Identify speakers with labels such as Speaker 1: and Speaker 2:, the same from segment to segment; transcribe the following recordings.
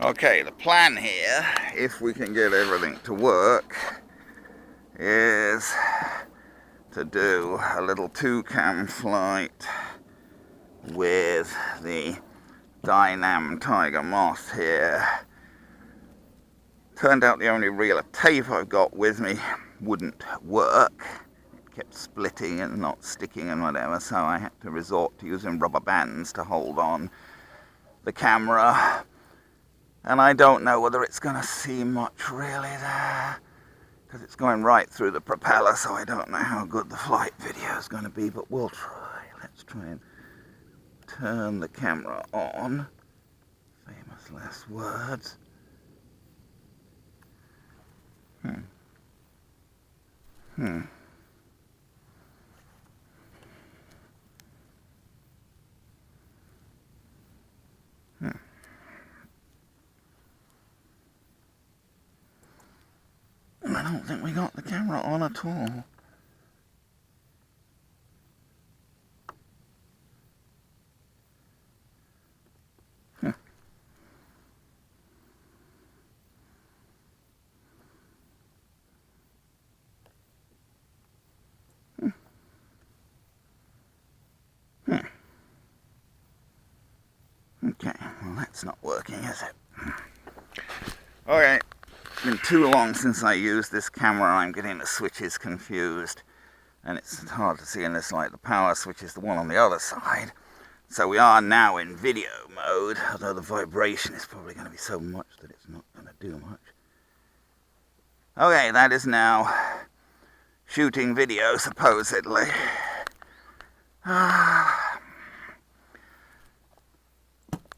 Speaker 1: Okay, the plan here, if we can get everything to work, is to do a little 2-cam flight with the Dynam Tiger Moth here. Turned out the only reel of tape I've got with me wouldn't work. It kept splitting and not sticking and whatever, so I had to resort to using rubber bands to hold on the camera. And I don't know whether it's going to see much really there, because it's going right through the propeller, so I don't know how good the flight video is going to be, but we'll try. Let's try and turn the camera on. Famous last words. I don't think we got the camera on at all. Okay, well that's not working, is it? Alright, it's been too long since I used this camera. I'm getting the switches confused, and it's hard to see in this light. The power switch is the one on the other side. So we are now in video mode, although the vibration is probably going to be so much that it's not going to do much. Okay, that is now shooting video, supposedly.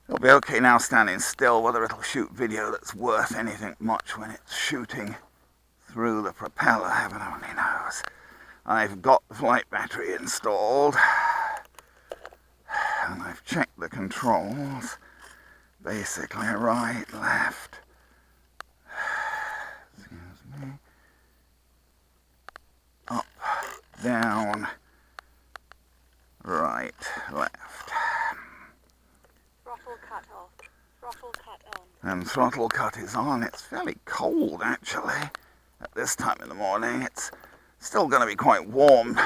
Speaker 1: It'll be okay now standing still. Whether it'll shoot video that's worth anything much when it's shooting through the propeller, heaven only knows. I've got the flight battery installed, and I've checked the controls. Basically right, left, excuse me, up, down, right, left.
Speaker 2: Throttle cut off. Throttle cut on.
Speaker 1: And throttle cut is on. It's fairly cold actually at this time in the morning. It's still going to be quite warm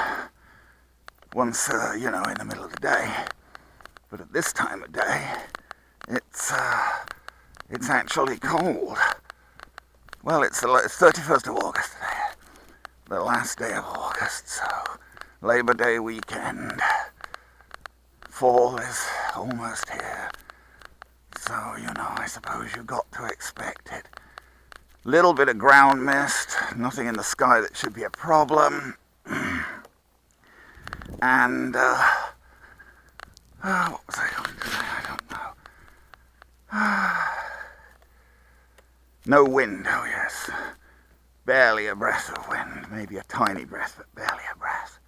Speaker 1: once, you know, in the middle of the day. But at this time of day, it's actually cold. Well, it's 31st of August today, the last day of August, so Labor Day weekend. Fall is almost here, so, you know, I suppose you've got to expect it. Little bit of ground mist, nothing in the sky that should be a problem. And, what was I going to say? I don't know. No wind, oh yes. Barely a breath of wind, maybe a tiny breath, but barely a breath.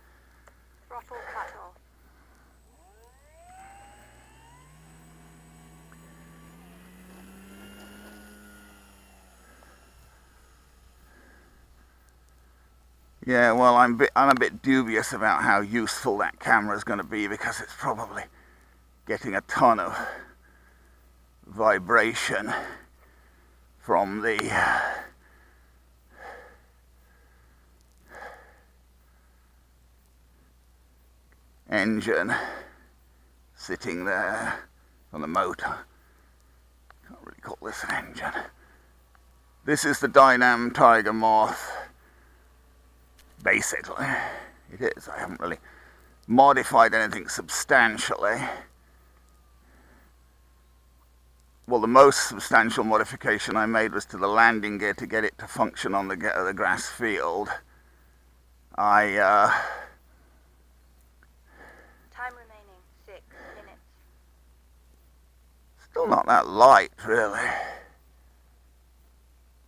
Speaker 2: Throttle cut off.
Speaker 1: Yeah, well, I'm a bit dubious about how useful that camera is going to be, because it's probably getting a ton of vibration from the engine sitting there on the motor. Can't really call this an engine. This is the Dynam Tiger Moth. Basically, it is. I haven't really modified anything substantially. Well, the most substantial modification I made was to the landing gear to get it to function on the grass field.
Speaker 2: Time remaining 6 minutes.
Speaker 1: Still not that light, really.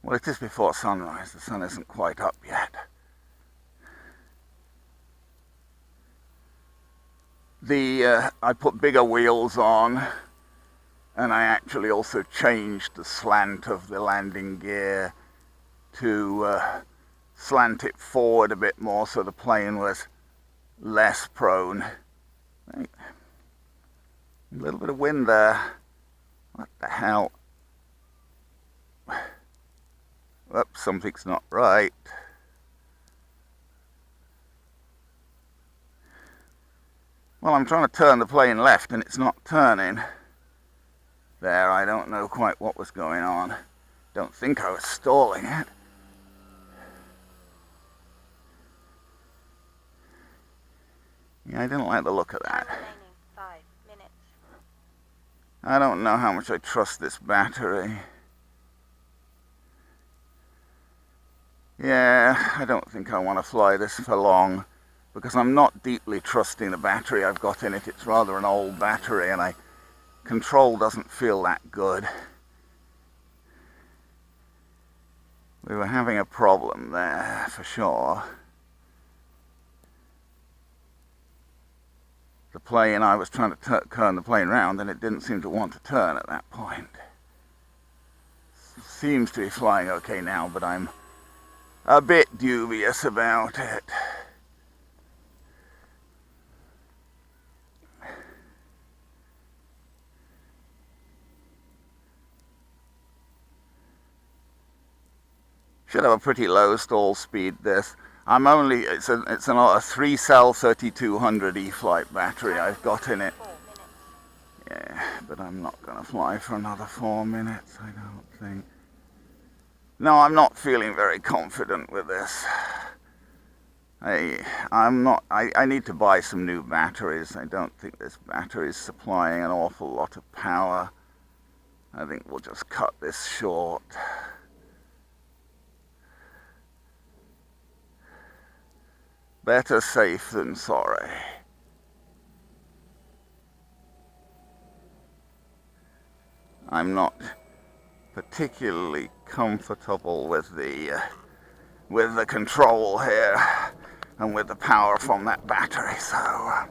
Speaker 1: Well, it is before sunrise. The sun isn't quite up yet. I put bigger wheels on, and I actually also changed the slant of the landing gear to slant it forward a bit more so the plane was less prone. A little bit of wind there. What the hell? Oops, something's not right. Well, I'm trying to turn the plane left and it's not turning. There, I don't know quite what was going on. Don't think I was stalling it. Yeah, I didn't like the look of that.
Speaker 2: Time remaining 5 minutes.
Speaker 1: I don't know how much I trust this battery. Yeah, I don't think I want to fly this for long, because I'm not deeply trusting the battery I've got in it. It's rather an old battery, and control doesn't feel that good. We were having a problem there, for sure. The plane, I was trying to turn the plane round, and it didn't seem to want to turn at that point. Seems to be flying okay now, but I'm a bit dubious about it. Should have a pretty low stall speed, this. It's a 3-cell 3200 E-flite battery I've got in it.
Speaker 2: 4 minutes.
Speaker 1: Yeah, but I'm not going to fly for another 4 minutes, I don't think. No, I'm not feeling very confident with this. I need to buy some new batteries. I don't think this battery is supplying an awful lot of power. I think we'll just cut this short. Better safe than sorry. I'm not particularly comfortable with the control here and with the power from that battery, so
Speaker 2: Throttle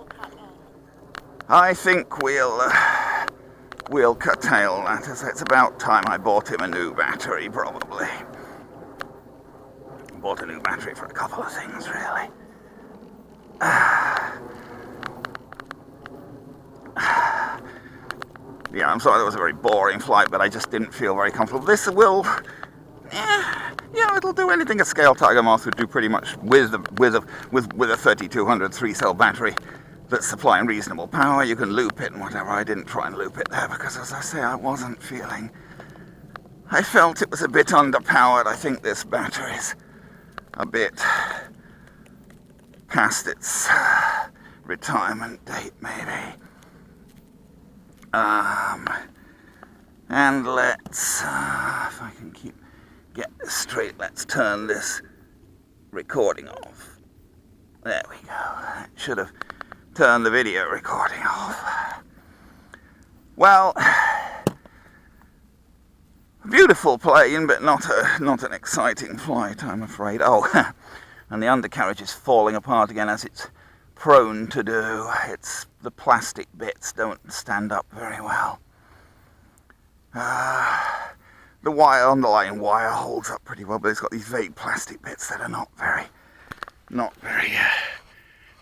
Speaker 2: cut on.
Speaker 1: I think we'll curtail that, as it's about time I bought him a new battery, probably. Bought a new battery for a couple of things, really. Yeah, I'm sorry that was a very boring flight, but I just didn't feel very comfortable. This will, it'll do anything a scale Tiger Moth would do pretty much with a 3200 3-cell battery that's supplying reasonable power. You can loop it and whatever. I didn't try and loop it there because, as I say, I felt it was a bit underpowered. I think this battery's a bit past its retirement date, maybe. And let's, if I can get this straight, let's turn this recording off. There we go. I should have turned the video recording off. Well, beautiful plane, but not an exciting flight, I'm afraid. Oh, and the undercarriage is falling apart again, as it's prone to do. The plastic bits don't stand up very well. The underlying wire holds up pretty well, but it's got these vague plastic bits that are not very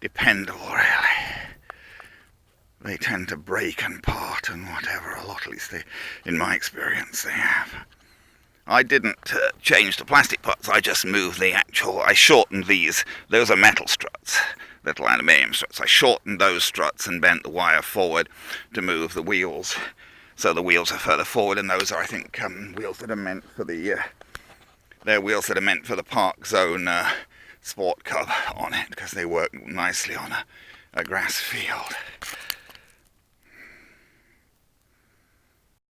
Speaker 1: dependable, really. They tend to break and part and whatever, a lot, at least in my experience they have. I didn't change the plastic parts, I just moved I shortened these. Those are metal struts, little aluminium struts. I shortened those struts and bent the wire forward to move the wheels. So the wheels are further forward, and those are, I think, wheels that are meant for they're wheels that are meant for the Park Zone Sport Cub on it, because they work nicely on a grass field.